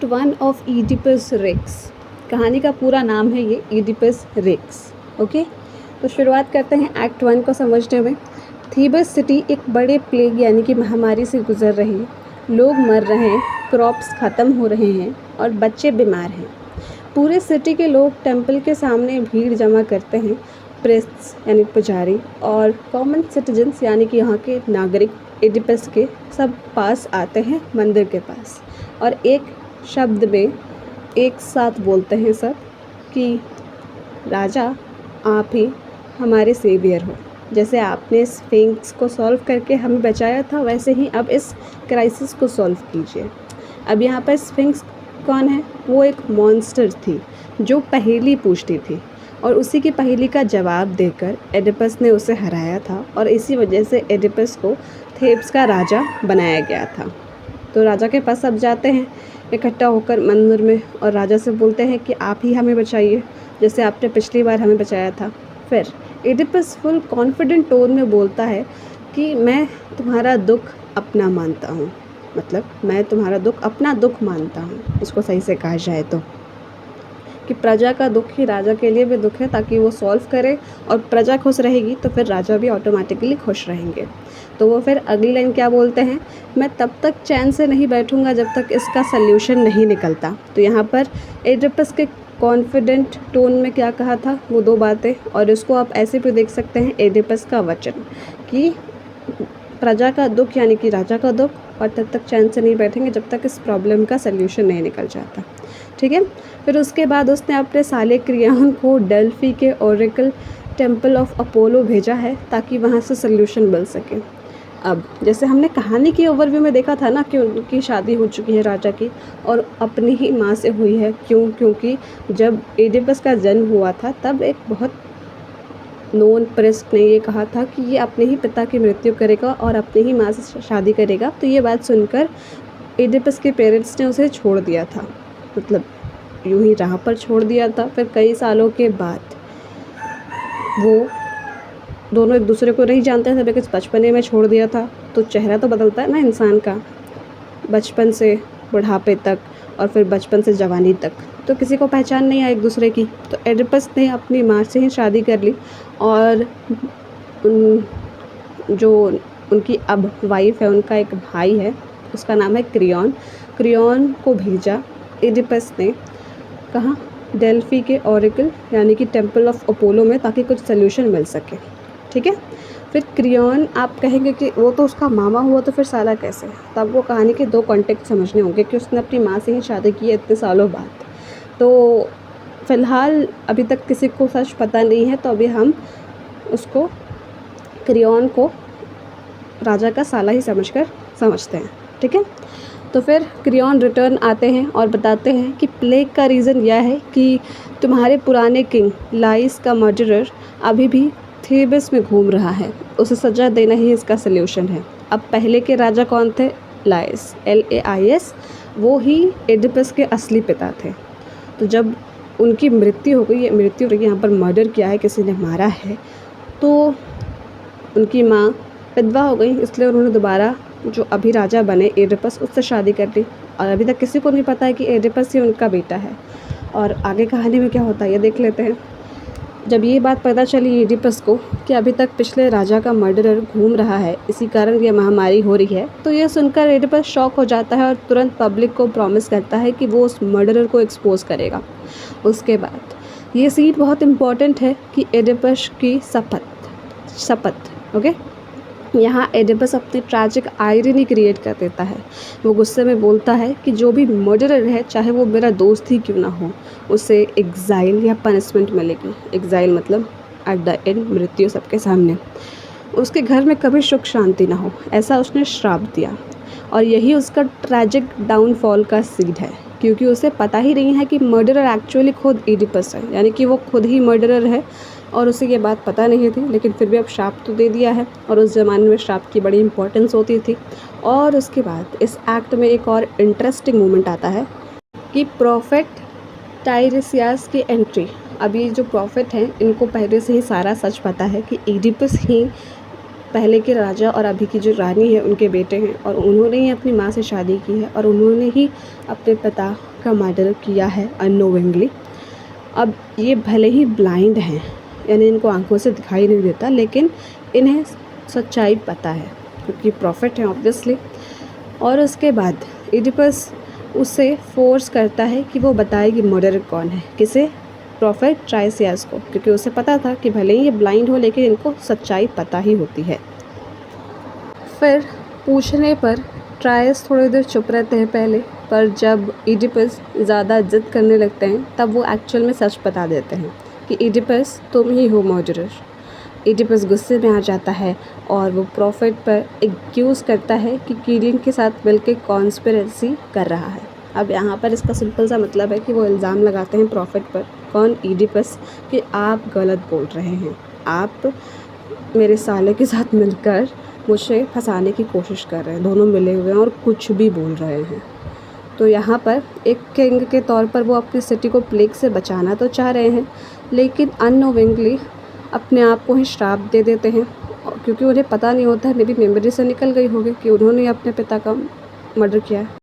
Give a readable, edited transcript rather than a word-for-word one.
Act 1 of Oedipus racks. कहानी का पूरा नाम है ये इडिपस रेक्स। ओके, तो शुरुआत करते हैं एक्ट 1 को समझने में। थीबस सिटी एक बड़े प्लेग यानी कि महामारी से गुजर रही है। लोग मर रहे हैं, क्रॉप्स ख़त्म हो रहे हैं और बच्चे बीमार हैं। पूरे सिटी के लोग टेंपल के सामने भीड़ जमा करते हैं। प्रीस्ट्स यानी पुजारी और कॉमन सिटीजन्स यानी कि यहाँ के नागरिक इडिपस के सब पास आते हैं मंदिर के पास, और एक शब्द में एक साथ बोलते हैं सब कि राजा, आप ही हमारे सेवियर हो। जैसे आपने स्फिंक्स को सॉल्व करके हमें बचाया था, वैसे ही अब इस क्राइसिस को सॉल्व कीजिए। अब यहाँ पर स्फिंक्स कौन है? वो एक मॉन्स्टर थी जो पहेली पूछती थी, और उसी की पहेली का जवाब देकर एडिपस ने उसे हराया था, और इसी वजह से एडिपस को थेब्स का राजा बनाया गया था। तो राजा के पास सब जाते हैं इकट्ठा होकर मंदिर में, और राजा से बोलते हैं कि आप ही हमें बचाइए जैसे आपने पिछली बार हमें बचाया था। फिर एडिपस फुल कॉन्फिडेंट टोन में बोलता है कि मैं तुम्हारा दुख अपना मानता हूँ, मतलब मैं तुम्हारा दुख अपना दुख मानता हूँ। इसको सही से कहा जाए तो कि प्रजा का दुख ही राजा के लिए भी दुख है, ताकि वो सॉल्व करे और प्रजा खुश रहेगी तो फिर राजा भी ऑटोमेटिकली खुश रहेंगे। तो वो फिर अगली लाइन क्या बोलते हैं? मैं तब तक चैन से नहीं बैठूंगा जब तक इसका सल्यूशन नहीं निकलता। तो यहाँ पर एडिपस के कॉन्फिडेंट टोन में क्या कहा था, वो दो बातें, और इसको आप ऐसे भी देख सकते हैं एडिपस का वचन कि प्रजा का दुख यानी कि राजा का दुख, और तब तक चैन से नहीं बैठेंगे जब तक इस प्रॉब्लम का सल्यूशन नहीं निकल जाता। ठीक है। फिर उसके बाद उसने अपने साले क्रियान को डेल्फी के ओरेकल टेम्पल ऑफ अपोलो भेजा है ताकि वहाँ से सल्यूशन मिल सके। अब जैसे हमने कहानी की ओवरव्यू में देखा था ना कि उनकी शादी हो चुकी है राजा की, और अपनी ही माँ से हुई है। क्योंकि जब एडिपस का जन्म हुआ था तब एक बहुत नोन प्रेस्ट ने ये कहा था कि ये अपने ही पिता की मृत्यु करेगा और अपनी ही माँ से शादी करेगा। तो ये बात सुनकर एडिपस के पेरेंट्स ने उसे छोड़ दिया था, मतलब यूं ही राह पर छोड़ दिया था। फिर कई सालों के बाद वो दोनों एक दूसरे को नहीं जानते थे, बिकॉज बचपने में छोड़ दिया था। तो चेहरा तो बदलता है ना इंसान का, बचपन से बुढ़ापे तक और फिर बचपन से जवानी तक, तो किसी को पहचान नहीं आई एक दूसरे की। तो एडिपस ने अपनी माँ से ही शादी कर ली, और जो उनकी अब वाइफ है उनका एक भाई है, उसका नाम है क्रियॉन। क्रियॉन को भेजा एडिपस ने, कहाँ? डेल्फी के ओरेकल यानी कि टेम्पल ऑफ अपोलो में, ताकि कुछ सल्यूशन मिल सके। ठीक है। फिर क्रियॉन, आप कहेंगे कि वो तो उसका मामा हुआ, तो फिर साला कैसे? तब वो कहानी के दो कॉन्टेक्स्ट समझने होंगे कि उसने अपनी माँ से ही शादी की है इतने सालों बाद। तो फ़िलहाल अभी तक किसी को सच पता नहीं है, तो अभी हम उसको क्रियॉन को राजा का साला ही समझते हैं। ठीक है। तो फिर क्रियॉन रिटर्न आते हैं और बताते हैं कि प्लेग का रीज़न यह है कि तुम्हारे पुराने किंग लाइस का मर्डरर अभी भी थेबस में घूम रहा है, उसे सज़ा देना ही इसका सल्यूशन है। अब पहले के राजा कौन थे? लाइस, LAIS, वो ही एडिपस के असली पिता थे। तो जब उनकी मृत्यु हो गई, मृत्यु यहाँ पर मर्डर किया है, किसी ने मारा है, तो उनकी माँ विधवा हो गई, इसलिए उन्होंने दोबारा जो अभी राजा बने एडिपस, उससे शादी कर ली। और अभी तक किसी को नहीं पता है कि एडिपस ही उनका बेटा है। और आगे कहानी में क्या होता है ये देख लेते हैं। जब ये बात पता चली एडिपस को कि अभी तक पिछले राजा का मर्डरर घूम रहा है, इसी कारण ये महामारी हो रही है, तो ये सुनकर एडिपस शॉक हो जाता है और तुरंत पब्लिक को प्रॉमिस करता है कि वो उस मर्डरर को एक्सपोज करेगा। उसके बाद ये सीन बहुत इम्पॉर्टेंट है कि एडिपस की शपथ। ओके, यहाँ एडिपस अपनी ट्रैजिक आयरनी क्रिएट कर देता है। वो गुस्से में बोलता है कि जो भी मर्डरर है, चाहे वो मेरा दोस्त ही क्यों ना हो, उसे एग्जाइल या पनिशमेंट मिलेगी। एग्जाइल मतलब एट द एंड मृत्यु सबके सामने। उसके घर में कभी सुख शांति ना हो, ऐसा उसने श्राप दिया। और यही उसका ट्रैजिक डाउनफॉल का सीड है, क्योंकि उसे पता ही नहीं है कि मर्डरर एक्चुअली खुद एडिपस है, यानी कि वो खुद ही मर्डरर है, और उसे ये बात पता नहीं थी। लेकिन फिर भी अब श्राप तो दे दिया है, और उस ज़माने में श्राप की बड़ी इंपॉर्टेंस होती थी। और उसके बाद इस एक्ट में एक और इंटरेस्टिंग मोमेंट आता है कि प्रॉफेट टाइरेसियस की एंट्री। अब ये जो प्रॉफिट हैं, इनको पहले से ही सारा सच पता है कि एडिपस ही पहले के राजा और अभी की जो रानी है उनके बेटे हैं, और उन्होंने ही अपनी माँ से शादी की है, और उन्होंने ही अपने पिता का मर्डर किया है अननोविंगली। अब ये भले ही ब्लाइंड हैं, यानी इनको आंखों से दिखाई नहीं देता, लेकिन इन्हें सच्चाई पता है क्योंकि प्रॉफिट है ऑब्वियसली। और उसके बाद इडिपस उसे फोर्स करता है कि वो बताए कि मर्डर कौन है, किसे? प्रॉफिट ट्राइसियस को, क्योंकि उसे पता था कि भले ही ये ब्लाइंड हो लेकिन इनको सच्चाई पता ही होती है। फिर पूछने पर ट्रायस थोड़ी देर चुप रहते हैं पहले, पर जब इडिपस ज़्यादा जिद करने लगते हैं तब वो एक्चुअल में सच बता देते हैं कि इडिपस तुम ही हो मर्डरर। इडिपस गुस्से में आ जाता है और वो प्रॉफिट पर एक्यूज़ करता है कि किलिंग के साथ मिलकर कॉन्स्पिरेसी कर रहा है। अब यहाँ पर इसका सिंपल सा मतलब है कि वो इल्ज़ाम लगाते हैं प्रॉफिट पर, कौन? इडिपस, कि आप गलत बोल रहे हैं, आप मेरे साले के साथ मिलकर मुझे फंसाने की कोशिश कर रहे हैं, दोनों मिले हुए हैं और कुछ भी बोल रहे हैं। तो यहाँ पर एक किंग के तौर पर वो अपनी सिटी को प्लेग से बचाना तो चाह रहे हैं, लेकिन अननोविंगली अपने आप को ही श्राप दे देते हैं, क्योंकि उन्हें पता नहीं होता है, मे बी मेमोरी से निकल गई होगी कि उन्होंने अपने पिता का मर्डर किया है।